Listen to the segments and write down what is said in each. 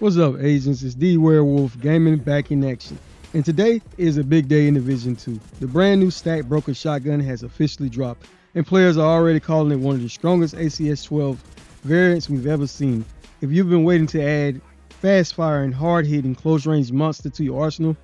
What's up, agents? It's Dwerewolf Gaming back in action. And today is a big day in Division 2. The brand new Stack Broker shotgun has officially dropped, and players are already calling it one of the strongest ACS 12 variants we've ever seen. If you've been waiting to add fast firing, hard hitting, close range monster to your arsenal,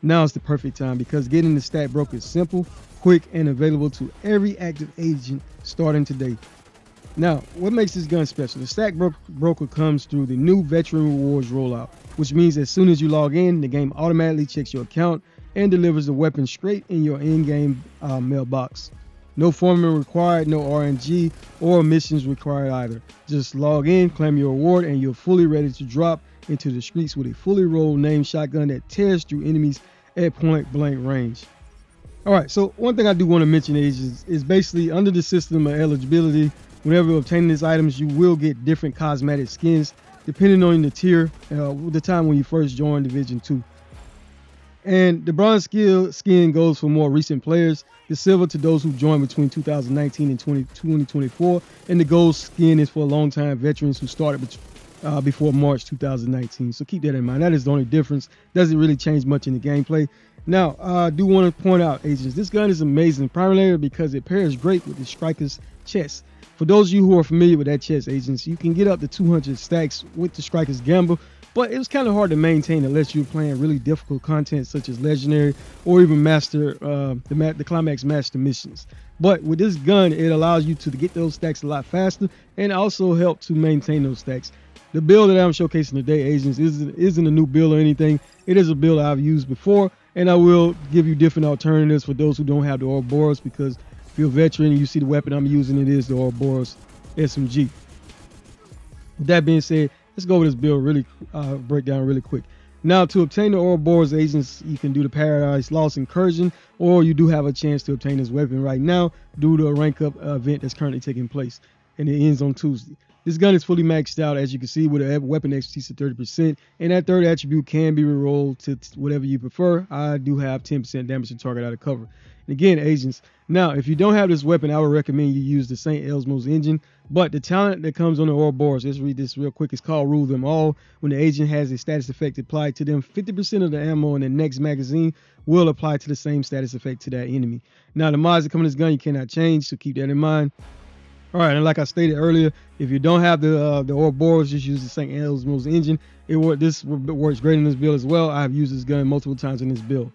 now is the perfect time because getting the Stack Broker is simple, quick, and available to every active agent starting today. Now, what makes this gun special? The Stack Broker comes through the new Veteran Rewards rollout, which means as soon as you log in, the game automatically checks your account and delivers the weapon straight in your in-game mailbox. No farming required, no RNG or missions required either. Just log in, claim your reward, and you're fully ready to drop into the streets with a fully rolled named shotgun that tears through enemies at point blank range. Alright, so one thing I do want to mention is basically under the system of eligibility, whenever obtaining these items, you will get different cosmetic skins depending on the tier, the time when you first joined Division 2. And the bronze skin goes for more recent players, the silver to those who joined between 2019 and 2024, and the gold skin is for long-time veterans who started before March 2019. So keep that in mind. That is the only difference. Doesn't really change much in the gameplay. Now, I do want to point out, agents, this gun is amazing, primarily because it pairs great with the Striker's chest. For those of you who are familiar with that chest, agents, you can get up to 200 stacks with the Striker's Gamble, but it was kind of hard to maintain unless you're playing really difficult content such as Legendary or even Master, the Climax Master missions. But with this gun, it allows you to get those stacks a lot faster and also help to maintain those stacks. The build that I'm showcasing today, agents, isn't a new build or anything. It is a build I've used before, and I will give you different alternatives for those who don't have the Ouroboros, because if you're a veteran and you see the weapon I'm using, it is the Ouroboros SMG. With that being said, let's go over this build breakdown really quick. Now, to obtain the Ouroboros, agents, you can do the Paradise Lost Incursion, or you do have a chance to obtain this weapon right now due to a rank up event that's currently taking place, and it ends on Tuesday. This gun is fully maxed out, as you can see, with a weapon expertise of 30%, and that third attribute can be rerolled to whatever you prefer. I do have 10% damage to target out of cover. And again, agents, now if you don't have this weapon, I would recommend you use the St. Elmo's engine, but the talent that comes on the Ouroboros, let's read this real quick, it's called Rule Them All. When the agent has a status effect applied to them, 50% of the ammo in the next magazine will apply to the same status effect to that enemy. Now, the mods that come in this gun, you cannot change, so keep that in mind. All right, and like I stated earlier, if you don't have the Ouroboros, just use the St. Elmo's engine. This works great in this build as well. I've used this gun multiple times in this build.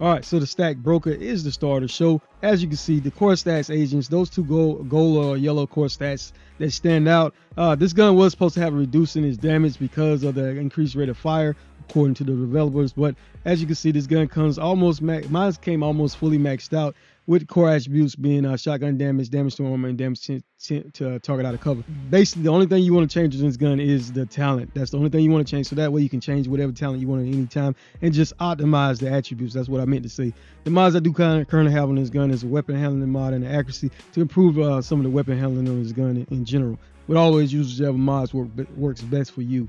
All right, so the Stack Broker is the star of the show. As you can see, the core stats, agents, those two gold or yellow core stats that stand out. This gun was supposed to have a reducing its damage because of the increased rate of fire, according to the developers. But as you can see, this gun comes almost mine came almost fully maxed out, with core attributes being shotgun damage, damage to armor, and damage to target out of cover. Basically, the only thing you want to change in this gun is the talent. That's the only thing you want to change, so that way you can change whatever talent you want at any time and just optimize the attributes. That's what I meant to say. The mods I do currently have on this gun is a weapon handling mod and the accuracy to improve some of the weapon handling on this gun in general. But always use whichever mods works best for you.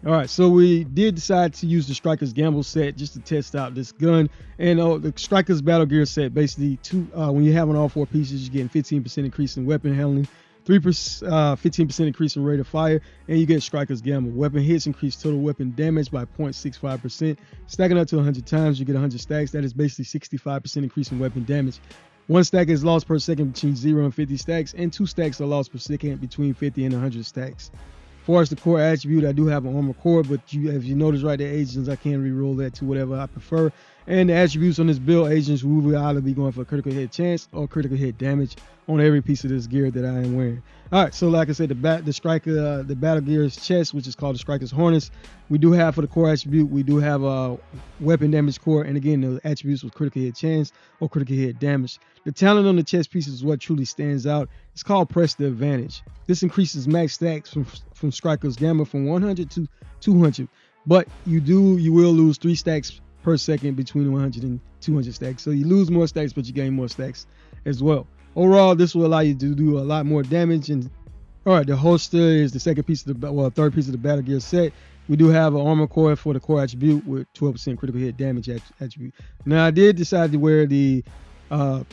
All right, so we did decide to use the Striker's Gamble set just to test out this gun. And the Striker's Battle Gear set, basically, when you have on all four pieces, you're getting 15% increase in weapon handling, 15% increase in rate of fire, and you get Striker's Gamble. Weapon hits increase total weapon damage by 0.65%. Stacking up to 100 times, you get 100 stacks. That is basically 65% increase in weapon damage. 1 stack is lost per second between 0 and 50 stacks, and 2 stacks are lost per second between 50 and 100 stacks. As far as the core attribute, I do have an armor core, but if you notice right there, agents, I can reroll that to whatever I prefer. And the attributes on this build, agents, we will either be going for critical hit chance or critical hit damage on every piece of this gear that I am wearing. All right, so like I said, the Striker, the Battle Gear's chest, which is called the Striker's Harness, we do have for the core attribute, we do have a weapon damage core, and again, the attributes with critical hit chance or critical hit damage. The talent on the chest piece is what truly stands out. It's called Press the Advantage. This increases max stacks from Striker's Gamma from 100 to 200, but you will lose 3 stacks per second between 100 and 200 stacks. So you lose more stacks, but you gain more stacks as well. Overall, this will allow you to do a lot more damage. And all right, the holster is the third piece of the Battle Gear set. We do have an armor core for the core attribute with 12% critical hit damage attribute. Now, I did decide to wear the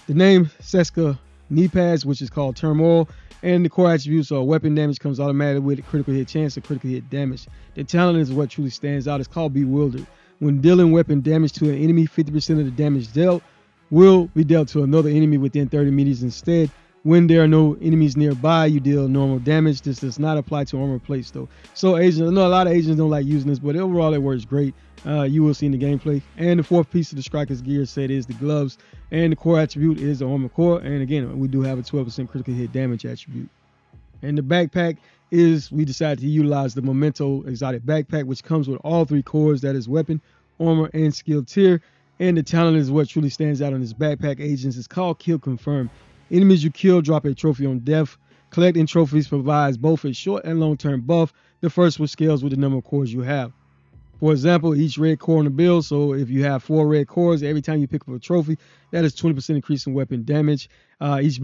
name Seska knee pads, which is called turmoil, and the core attributes are weapon damage comes automatically with critical hit chance or critical hit damage. The talent is what truly stands out. It's called Bewildered. When dealing weapon damage to an enemy, 50% of the damage dealt will be dealt to another enemy within 30 meters instead. When there are no enemies nearby, you deal normal damage. This does not apply to armor plates though. So agents, I know a lot of agents don't like using this, but overall it works great. You will see in the gameplay. And the fourth piece of the Striker's gear set is the gloves. And the core attribute is the armor core. And again, we do have a 12% critical hit damage attribute. And the backpack is, we decided to utilize the Memento exotic backpack, which comes with all three cores. That is weapon, armor, and skill tier. And the talent is what truly stands out on this backpack, agents. It's called Kill Confirm. Enemies you kill drop a trophy on death. Collecting trophies provides both a short and long-term buff. The first which scales with the number of cores you have. For example, each red core on the build, so if you have 4 red cores, every time you pick up a trophy, that is 20% increase in weapon damage. Each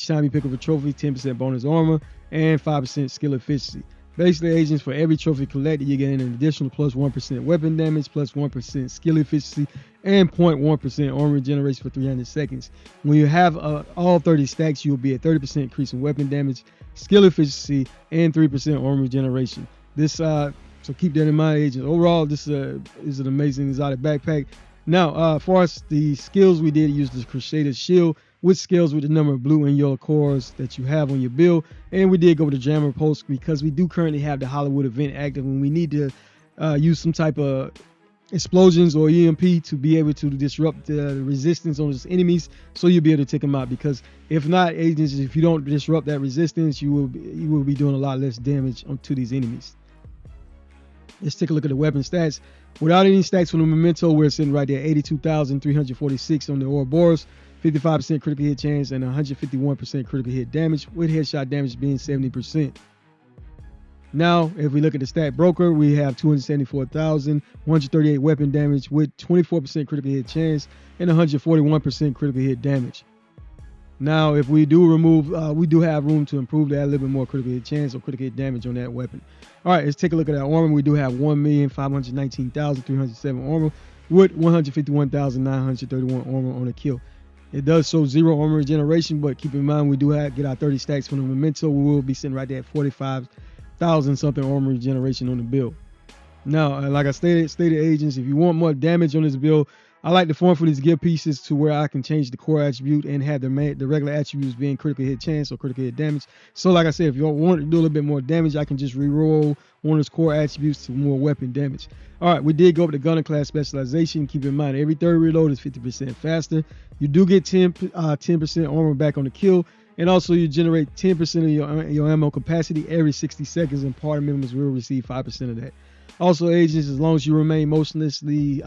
time you pick up a trophy, 10% bonus armor, and 5% skill efficiency. Basically, agents, for every trophy collected, you get an additional plus 1% weapon damage, plus 1% skill efficiency, and 0.1% armor regeneration for 300 seconds. When you have all 30 stacks, you'll be at 30% increase in weapon damage, skill efficiency, and 3% armor regeneration. So keep that in mind, agents. Overall, this is an amazing exotic backpack. Now, as far as the skills, we did use the Crusader Shield, which scales with the number of blue and yellow cores that you have on your build. And we did go with the Jammer Post because we do currently have the Hollywood event active and we need to use some type of explosions or EMP to be able to disrupt the resistance on those enemies, so you'll be able to take them out. Because if not, agents, if you don't disrupt that resistance, you will be doing a lot less damage to these enemies. Let's take a look at the weapon stats. Without any stats from the Memento, we're sitting right there, 82,346 on the Ouroboros, 55% critical hit chance, and 151% critical hit damage, with headshot damage being 70%. Now, if we look at the stat broker, we have 274,138 weapon damage with 24% critical hit chance and 141% critical hit damage. Now, if we do remove, we do have room to improve that, a little bit more critical hit chance or critical hit damage on that weapon. All right, let's take a look at our armor. We do have 1,519,307 armor with 151,931 armor on a kill. It does show 0 armor regeneration, but keep in mind we do get our 30 stacks from the Memento. We will be sitting right there at 45,000 something armor regeneration on the build. Now, like I stated agents, if you want more damage on this build, I like the form for these gear pieces to where I can change the core attribute and have the regular attributes being critical hit chance or critical hit damage. So like I said, if you want to do a little bit more damage, I can just reroll one of those core attributes to more weapon damage. All right, we did go with the gunner class specialization. Keep in mind, every third reload is 50% faster. You do get 10% armor back on the kill. And also you generate 10% of your ammo capacity every 60 seconds, and party members will receive 5% of that. Also, agents, as long as you remain motionlessly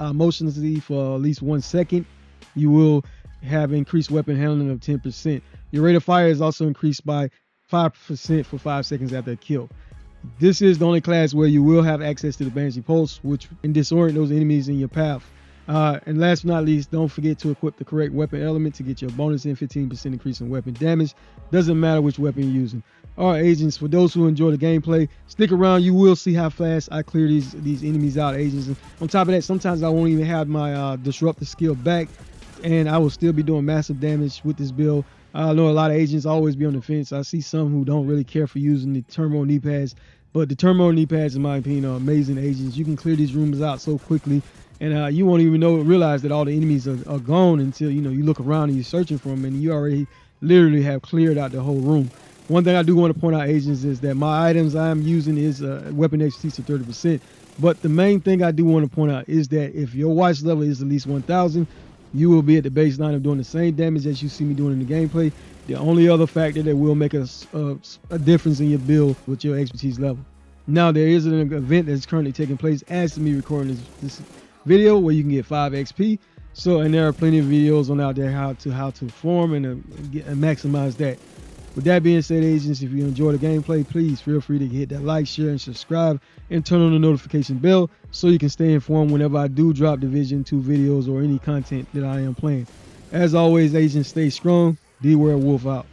for at least 1 second, you will have increased weapon handling of 10%. Your rate of fire is also increased by 5% for 5 seconds after a kill. This is the only class where you will have access to the Banshee Pulse, which can disorient those enemies in your path. And last but not least, don't forget to equip the correct weapon element to get your bonus in 15% increase in weapon damage. Doesn't matter which weapon you're using. All right, agents, for those who enjoy the gameplay, stick around. You will see how fast I clear these enemies out, agents. And on top of that, sometimes I won't even have my disruptor skill back, and I will still be doing massive damage with this build. I know a lot of agents always be on the fence. I see some who don't really care for using the turmoil knee pads, but the turmoil knee pads, in my opinion, are amazing, agents. You can clear these rooms out so quickly, and you won't even realize that all the enemies are gone until you look around and you're searching for them, and you already literally have cleared out the whole room. One thing I do want to point out, agents, is that my items I'm using is weapon expertise to 30%. But the main thing I do want to point out is that if your watch level is at least 1,000, you will be at the baseline of doing the same damage as you see me doing in the gameplay. The only other factor that will make a difference in your build with your expertise level. Now, there is an event that's currently taking place as me recording this video where you can get 5 XP. And there are plenty of videos on out there how to form and maximize that. With that being said, agents, if you enjoy the gameplay, please feel free to hit that like, share, and subscribe, and turn on the notification bell so you can stay informed whenever I do drop Division 2 videos or any content that I am playing. As always, agents, stay strong. Dwerewolf out.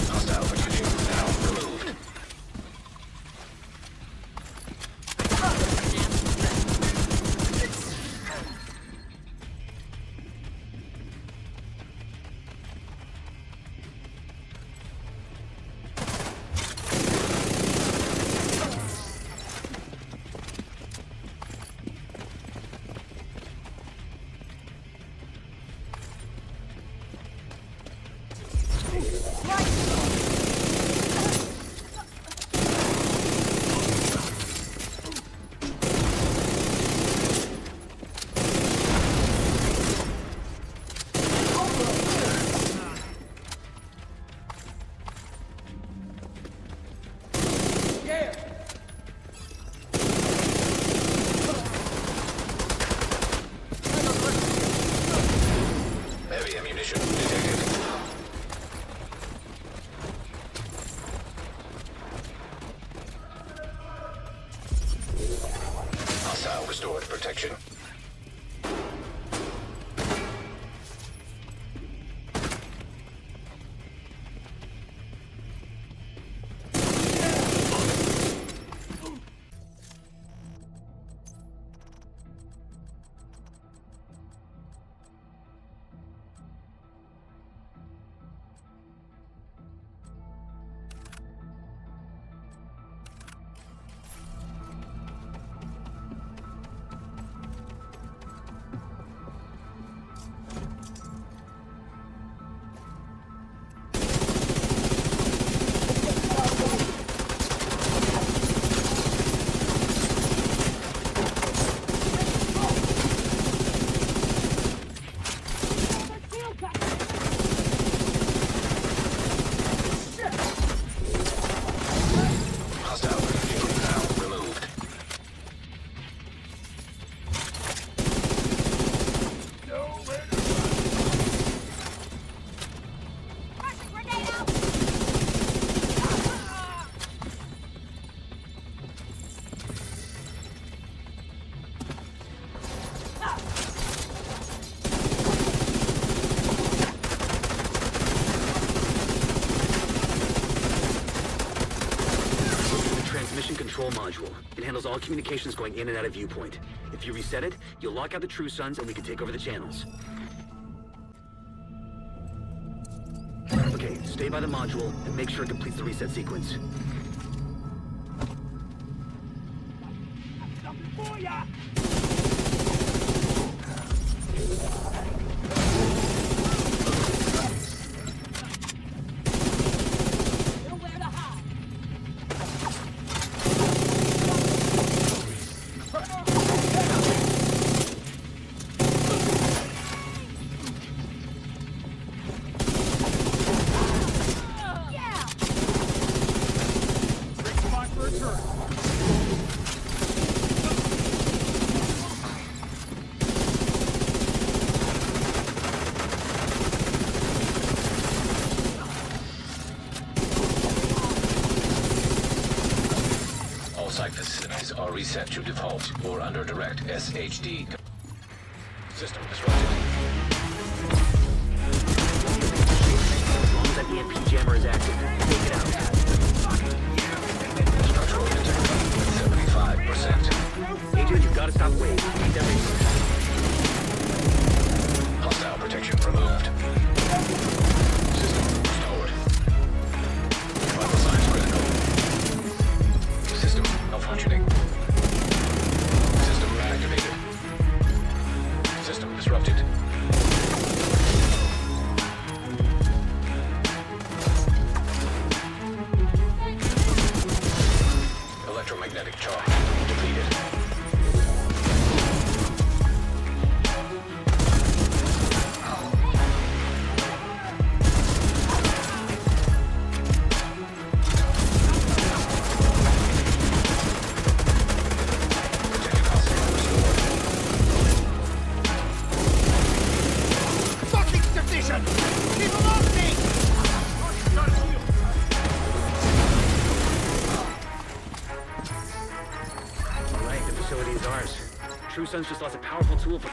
Hostile positioning now removed. restored protection. Transmission control module. It handles all communications going in and out of viewpoint. If you reset it, you'll lock out the True Sons and we can take over the channels. Okay, stay by the module and make sure it completes the reset sequence. Site facilities are reset to default or under direct SHD. System disrupted. As long as that EMP jammer is active, take it out. Structural integrity at 75%. Agent, you've got to stop waiting. Need that resource. Hostile protection removed. System restored. Vital signs critical. System malfunctioning. System activated. System disrupted. Electromagnetic charge depleted. True Sons just lost a powerful tool for